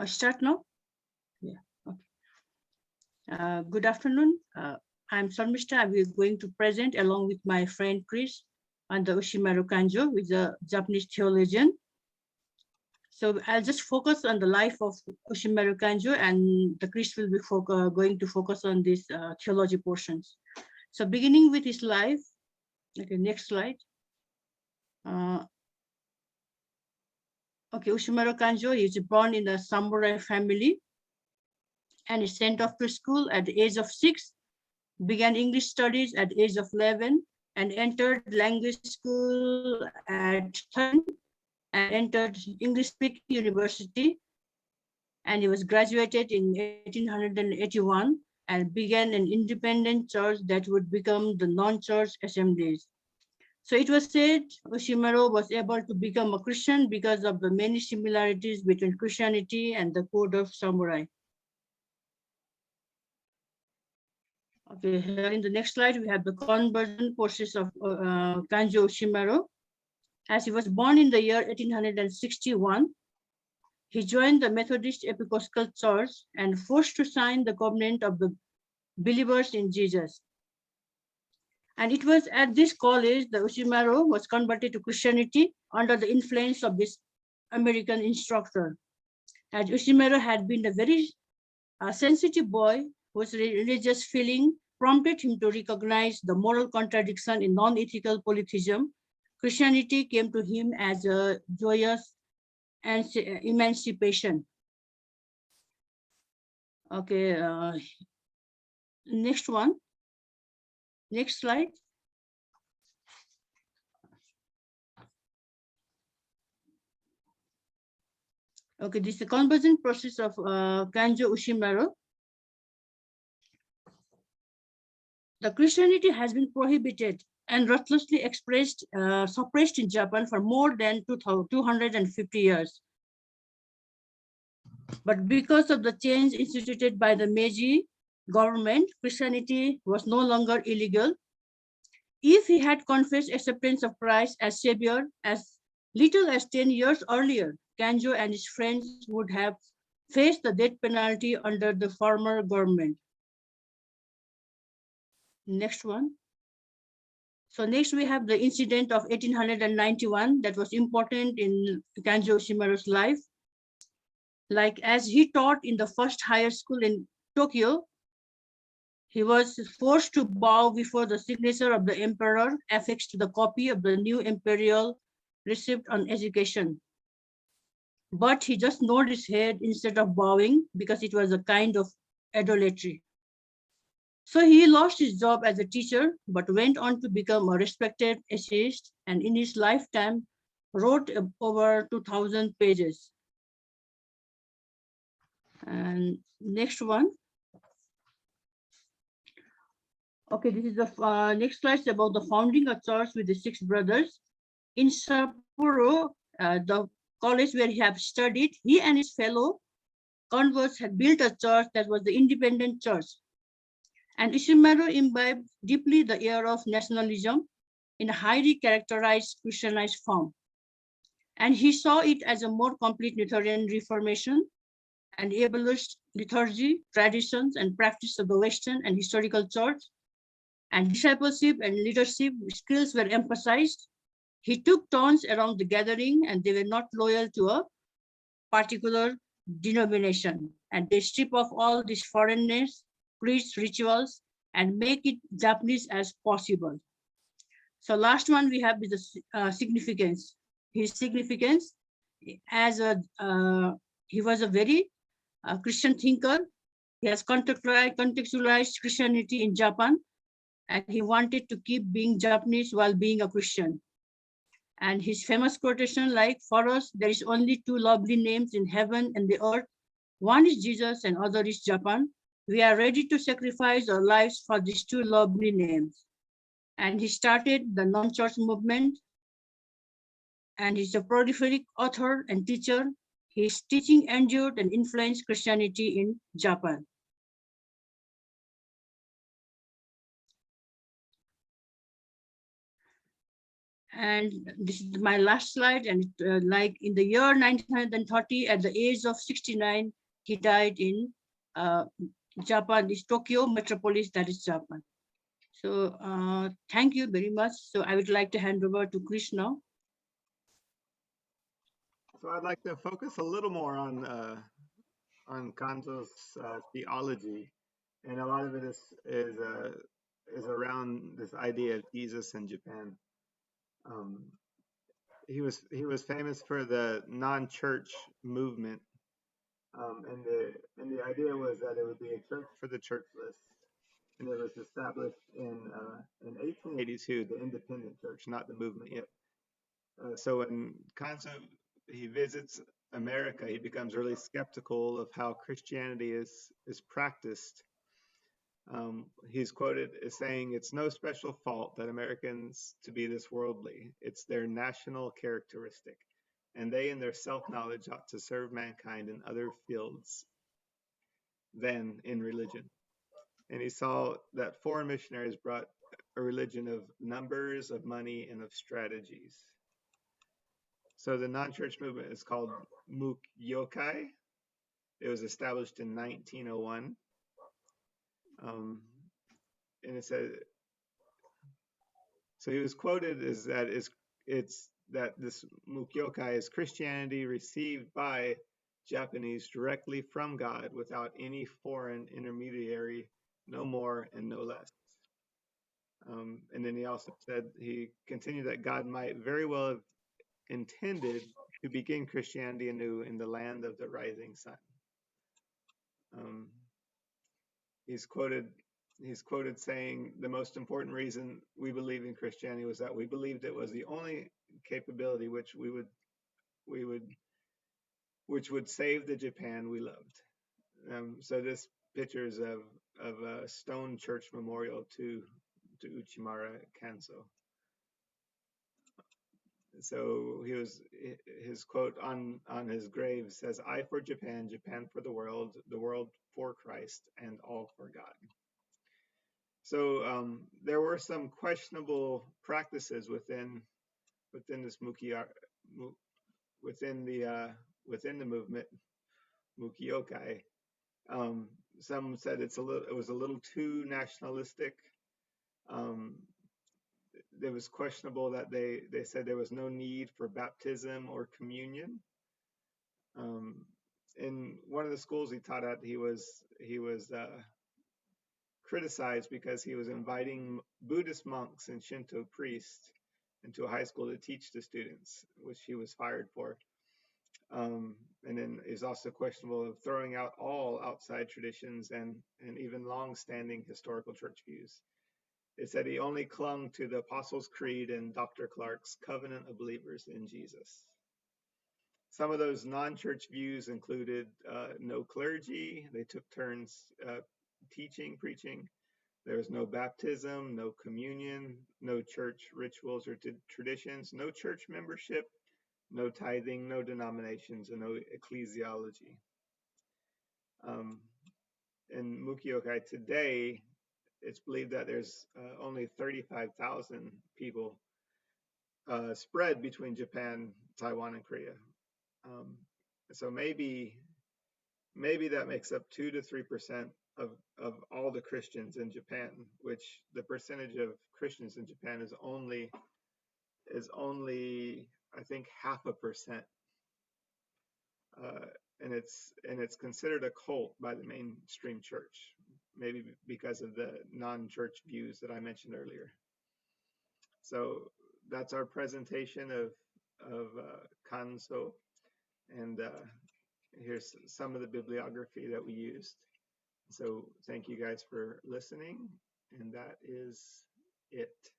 Start now? Yeah. Okay. Good afternoon. I'm Sarmishta. I will going to present along with my friend Chris on the Uchimura Kanzo, who is a Japanese theologian. So I'll just focus on the life of Uchimura Kanzo, and the Chris will be going to focus on these theology portions. So beginning with his life. Okay, next slide. Okay, Uchimura Kanzo is born in a samurai family and is sent off to school at the age of 6, began English studies at the age of 11, and entered language school at 13, and entered English-speaking university, and he was graduated in 1881 and began an independent church that would become the non-church assemblies. So it was said Uchimura was able to become a Christian because of the many similarities between Christianity and the code of samurai. Okay, here in the next slide, we have the conversion process of Kanzo Uchimura. As he was born in the year 1861, he joined the Methodist Episcopal Church and forced to sign the covenant of the believers in Jesus. And it was at this college that Uchimura was converted to Christianity under the influence of this American instructor. As Uchimura had been a very sensitive boy whose religious feeling prompted him to recognize the moral contradiction in non-ethical polytheism, Christianity came to him as a joyous emancipation. Okay, next one. Next slide. Okay, this is the conversion process of Kanzo Uchimura. The Christianity has been prohibited and ruthlessly suppressed in Japan for more than 250 years. But because of the change instituted by the Meiji government, Christianity was no longer illegal. If he had confessed acceptance of Christ as Savior as little as 10 years earlier, Kanzo and his friends would have faced the death penalty under the former government. Next one. So next we have the incident of 1891 that was important in Kanzo Uchimura's life. Like as he taught in the first higher school in Tokyo, he was forced to bow before the signature of the emperor affixed to the copy of the new imperial receipt on education. But he just nodded his head instead of bowing because it was a kind of idolatry. So he lost his job as a teacher, but went on to become a respected essayist, and in his lifetime wrote over 2,000 pages. And next one. Okay, this is the next slide about the founding of church with the 6 brothers. In Sapporo, the college where he had studied, he and his fellow converts had built a church that was the independent church. And Uchimura imbibed deeply the air of nationalism in a highly characterized Christianized form. And he saw it as a more complete Lutheran Reformation and abolished liturgy, traditions, and practice of the Western and historical church, and discipleship and leadership skills were emphasized. He took turns around the gathering, and they were not loyal to a particular denomination. And they strip off all this foreignness, priests, rituals, and make it Japanese as possible. So last one we have is the significance. His significance as he was a very Christian thinker. He has contextualized Christianity in Japan, and he wanted to keep being Japanese while being a Christian. And his famous quotation like, "For us, there is only 2 lovely names in heaven and the earth. One is Jesus and other is Japan. We are ready to sacrifice our lives for these 2 lovely names." And he started the non-church movement, and he's a prolific author and teacher. His teaching endured and influenced Christianity in Japan. And this is my last slide. And like in the year 1930, at the age of 69, he died in Japan, this Tokyo metropolis, that is Japan. So thank you very much. So I would like to hand over to Chris now. So I'd like to focus a little more on Kanzo's theology, and a lot of it is around this idea of Jesus in Japan. Um, he was famous for the non-church movement, and the idea was that it would be a church for the churchless, and it was established in 1882, the independent church, not the movement yet. So when Kanzo he visits America, he becomes really skeptical of how Christianity is practiced. He's quoted as saying, "It's no special fault that Americans to be this worldly. It's their national characteristic, and they in their self-knowledge ought to serve mankind in other fields than in religion." And he saw that foreign missionaries brought a religion of numbers, of money, and of strategies. So the non-church movement is called Mukyokai. It was established in 1901. And it said, so he was quoted as that it's that this Mukyokai is Christianity received by Japanese directly from God without any foreign intermediary, no more and no less. And then he also said, he continued that God might very well have intended to begin Christianity anew in the land of the rising sun. He's quoted saying the most important reason we believe in Christianity was that we believed it was the only capability which would save the Japan we loved. So this picture is of a stone church memorial to Uchimura, Kanzo. So his quote on his grave says, "I for Japan, Japan for the world for Christ, and all for God." So there were some questionable practices within this within the movement Mukyokai. Some said it was a little too nationalistic. It was questionable that they said there was no need for baptism or communion. In one of the schools he taught at, he was criticized because he was inviting Buddhist monks and Shinto priests into a high school to teach the students, which he was fired for. And then is also questionable of throwing out all outside traditions and even long-standing historical church views. It said he only clung to the Apostles' Creed and Dr. Clark's Covenant of Believers in Jesus. Some of those non-church views included no clergy. They took turns teaching, preaching. There was no baptism, no communion, no church rituals or traditions, no church membership, no tithing, no denominations, and no ecclesiology. In Mukyokai today, it's believed that there's only 35,000 people spread between Japan, Taiwan, and Korea. So maybe that makes up 2 to 3% of all the Christians in Japan, which the percentage of Christians in Japan is only I think 0.5%. And it's considered a cult by the mainstream church, maybe because of the non-church views that I mentioned earlier. So that's our presentation of Kanzo, and here's some of the bibliography that we used. So thank you guys for listening, and that is it.